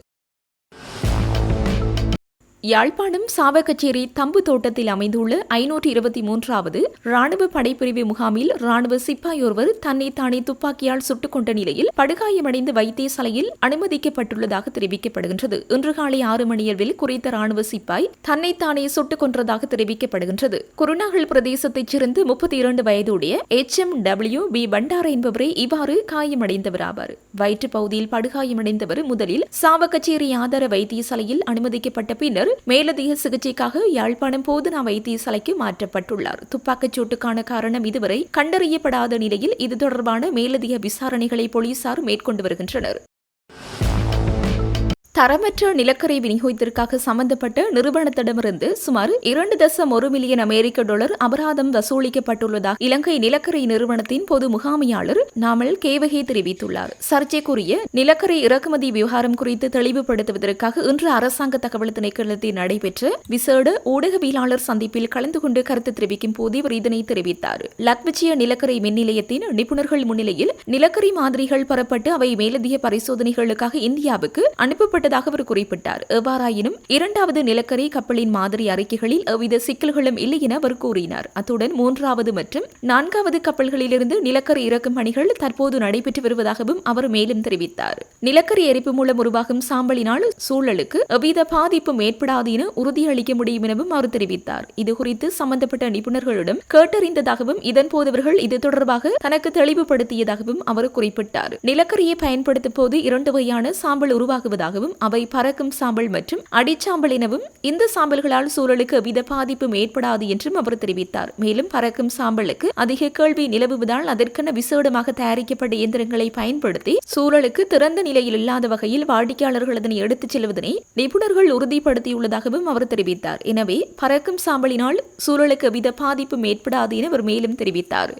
யாழ்ப்பாணம் சாவகச்சேரி தம்பு தோட்டத்தில் அமைந்துள்ள 523வது ராணுவ படைப்பிரிவு முகாமில் ராணுவ சிப்பாய் ஒருவர் தன்னை தானே துப்பாக்கியால் சுட்டுக் கொண்ட நிலையில் படுகாயமடைந்து வைத்தியசாலையில் அனுமதிக்கப்பட்டுள்ளதாக தெரிவிக்கப்படுகின்றது. இன்று காலை 6 மணியளவில் குறித்த ராணுவ சிப்பாய் தன்னைத்தானே சுட்டுக் கொன்றதாக தெரிவிக்கப்படுகின்றது. குருநாகல் பிரதேசத்தைச் சேர்ந்த 32 வயதுடைய HMW B பண்டார என்பவரே இவ்வாறு காயமடைந்தவர் ஆவார். வயிற்று பகுதியில் படுகாயமடைந்தவர் முதலில் சாவகச்சேரி ஆதார வைத்தியசாலையில் அனுமதிக்கப்பட்ட பின்னர் மேலதிக சிகிச்சைக்காக யாழ்ப்பாணம் போதனா வைத்தியசாலைக்கு மாற்றப்பட்டுள்ளார். துப்பாக்கிச் சூட்டுக்கான காரணம் இதுவரை கண்டறியப்படாத நிலையில் இது தொடர்பான மேலதிக விசாரணைகளை போலீசார் மேற்கொண்டு வருகின்றனர். தரமற்ற நிலக்கரி விநியோகத்திற்காக சம்பந்தப்பட்ட நிறுவனத்திடமிருந்து சுமார் 2.1 மில்லியன் அமெரிக்க டாலர் அபராதம் வசூலிக்கப்பட்டுள்ளதாக இலங்கை நிலக்கரி நிறுவனத்தின் பொது முகாமையாளர் நாமல் கேவகே தெரிவித்துள்ளார். சர்ச்சைக்குரிய நிலக்கரி இறக்குமதி விவகாரம் குறித்து தெளிவுபடுத்துவதற்காக இன்று அரசாங்க தகவல் திணைக்களத்தில் நடைபெற்ற விசேட ஊடகவியலாளர் சந்திப்பில் கலந்து கொண்டு கருத்து தெரிவிக்கும் போது இவர் இதனை தெரிவித்தார். லக்விச்சிய நிலக்கரி மின் நிலையத்தின் நிபுணர்கள் முன்னிலையில் நிலக்கரி மாதிரிகள் பெறப்பட்டு அவை மேலதிக பரிசோதனைகளுக்காக இந்தியாவுக்கு அனுப்பப்பட்ட அவர் குறிப்பிட்டார். எவ்வாறாயினும் 2வது நிலக்கரி கப்பலின் மாதிரி அறிக்கைகளில் எவ்வித சிக்கல்களும் இல்லை என அவர் கூறினார். அத்துடன் 3வது மற்றும் 4வது கப்பல்களிலிருந்து நிலக்கரி இறக்கும் பணிகள் தற்போது நடைபெற்று வருவதாகவும் அவர் மேலும் தெரிவித்தார். நிலக்கரி எரிப்பு மூலம் உருவாகும் சாம்பலினால் சூழலுக்கு எவ்வித பாதிப்பும் ஏற்படாது என உறுதியளிக்க முடியும் எனவும் அவர் தெரிவித்தார். இதுகுறித்து சம்பந்தப்பட்ட நிபுணர்களிடம் கேட்டறிந்ததாகவும் இதன்போது அவர்கள் இது தொடர்பாக தனக்கு தெளிவுபடுத்தியதாகவும் அவர் குறிப்பிட்டார். நிலக்கரியை பயன்படுத்தும் போது 2 வகையான சாம்பல் உருவாகுவதாகவும் அவை பறக்கும் சாம்பல் மற்றும் அடிச்சாம்பல் எனவும் இந்த சாம்பல்களால் சூழலுக்கு எவ்வித பாதிப்பும் ஏற்படாது என்றும் அவர் தெரிவித்தார். மேலும் பறக்கும் சாம்பலுக்கு அதிக கேள்வி நிலவுவதால் அதற்கென விசேடமாக தயாரிக்கப்பட்ட இயந்திரங்களை பயன்படுத்தி சூழலுக்கு திறந்த நிலையில் இல்லாத வகையில் வாடிக்கையாளர்கள் அதனை எடுத்துச் செல்வதனை நிபுணர்கள் உறுதிப்படுத்தியுள்ளதாகவும் அவர் தெரிவித்தார். எனவே பறக்கும் சாம்பலினால் சூழலுக்கு எவ்வித பாதிப்பும் ஏற்படாது என அவர் மேலும் தெரிவித்தார்.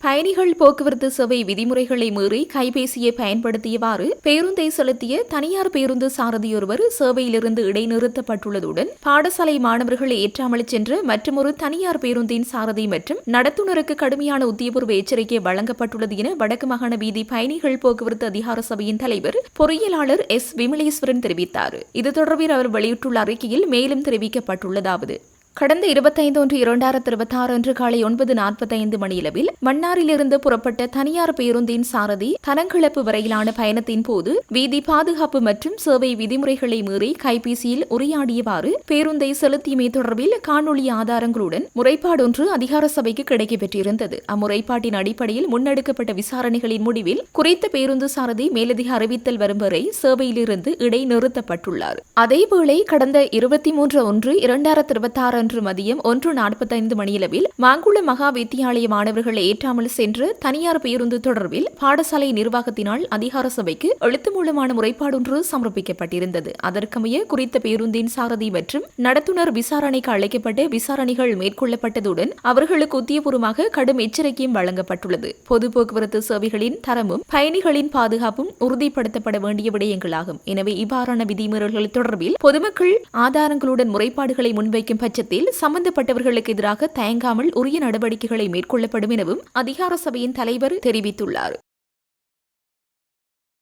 பயணிகள் போக்குவரத்து சேவை விதிமுறைகளை மீறி கைபேசியை பயன்படுத்தியவாறு பேருந்தை செலுத்திய தனியார் பேருந்து சாரதியொருவர் சேவையிலிருந்து இடைநிறுத்தப்பட்டுள்ளதுடன் பாடசாலை மாணவர்களை ஏற்றாமல் சென்ற மற்றொரு தனியார் பேருந்தின் சாரதி மற்றும் நடத்துனருக்கு கடுமையான உத்தியபூர்வ எச்சரிக்கை வழங்கப்பட்டுள்ளது என வடக்கு மாகாண வீதி பயணிகள் போக்குவரத்து அதிகார சபையின் தலைவர் பொறியியலாளர் S. விமலேஸ்வரன் தெரிவித்தார். இது தொடர்பில் அவர் வெளியிட்டுள்ள அறிக்கையில் மேலும் தெரிவிக்கப்பட்டுள்ளதாவது: கடந்த 25/1/2026 அன்று காலை 9:45 மணியளவில் மன்னாரிலிருந்து புறப்பட்ட தனியார் பேருந்தின் சாரதி தனங்கிழப்பு வரையிலான பயணத்தின் போது வீதி பாதுகாப்பு மற்றும் சேவை விதிமுறைகளை மீறி கைபேசியில் உரையாடியவாறு பேருந்தை செலுத்தியமை தொடர்பில் காணொலி ஆதாரங்களுடன் முறைப்பாடொன்று அதிகார சபைக்கு கிடைக்கப்பெற்றிருந்தது. அம்முறைப்பாட்டின் அடிப்படையில் முன்னெடுக்கப்பட்ட விசாரணைகளின் முடிவில் குறித்த பேருந்து சாரதி மேலதிக அறிவித்தல் வரும் வரை சேவையிலிருந்து இடைநிறுத்தப்பட்டுள்ளார். அதேவேளை கடந்த 23/1/2026 அன்று மதியம் 1:45 மணியளவில் மாங்குளம் மகா வித்தியாலய மாணவர்கள் ஏற்றாமல் சென்ற தனியார் பேருந்து தொடர்பில் பாடசாலை நிர்வாகத்தினால் அதிகார சபைக்கு எழுத்து மூலமான முறைப்பாடொன்று சமர்ப்பிக்கப்பட்டிருந்தது. அதற்கமைய குறித்த பேருந்தின் சாரதி மற்றும் நடத்துனர் விசாரணைக்கு அழைக்கப்பட்டு விசாரணைகள் மேற்கொள்ளப்பட்டதுடன் அவர்களுக்கு உத்தியபூர்வமாக கடும் எச்சரிக்கையும் வழங்கப்பட்டுள்ளது. பொது போக்குவரத்து சேவைகளின் தரமும் பயணிகளின் பாதுகாப்பும் உறுதிப்படுத்தப்பட வேண்டிய விடயங்களாகும். எனவே இவ்வாறான விதிமீறல்கள் தொடர்பில் பொதுமக்கள் ஆதாரங்களுடன் முறைப்பாடுகளை முன்வைக்கும் பட்சத்தில் சம்பந்தப்பட்டவர்களுக்கு எதிராக தயங்காமல் உரிய நடவடிக்கைகளை மேற்கொள்ளப்படும் எனவும் அதிகார சபையின் தலைவர் தெரிவித்துள்ளார்.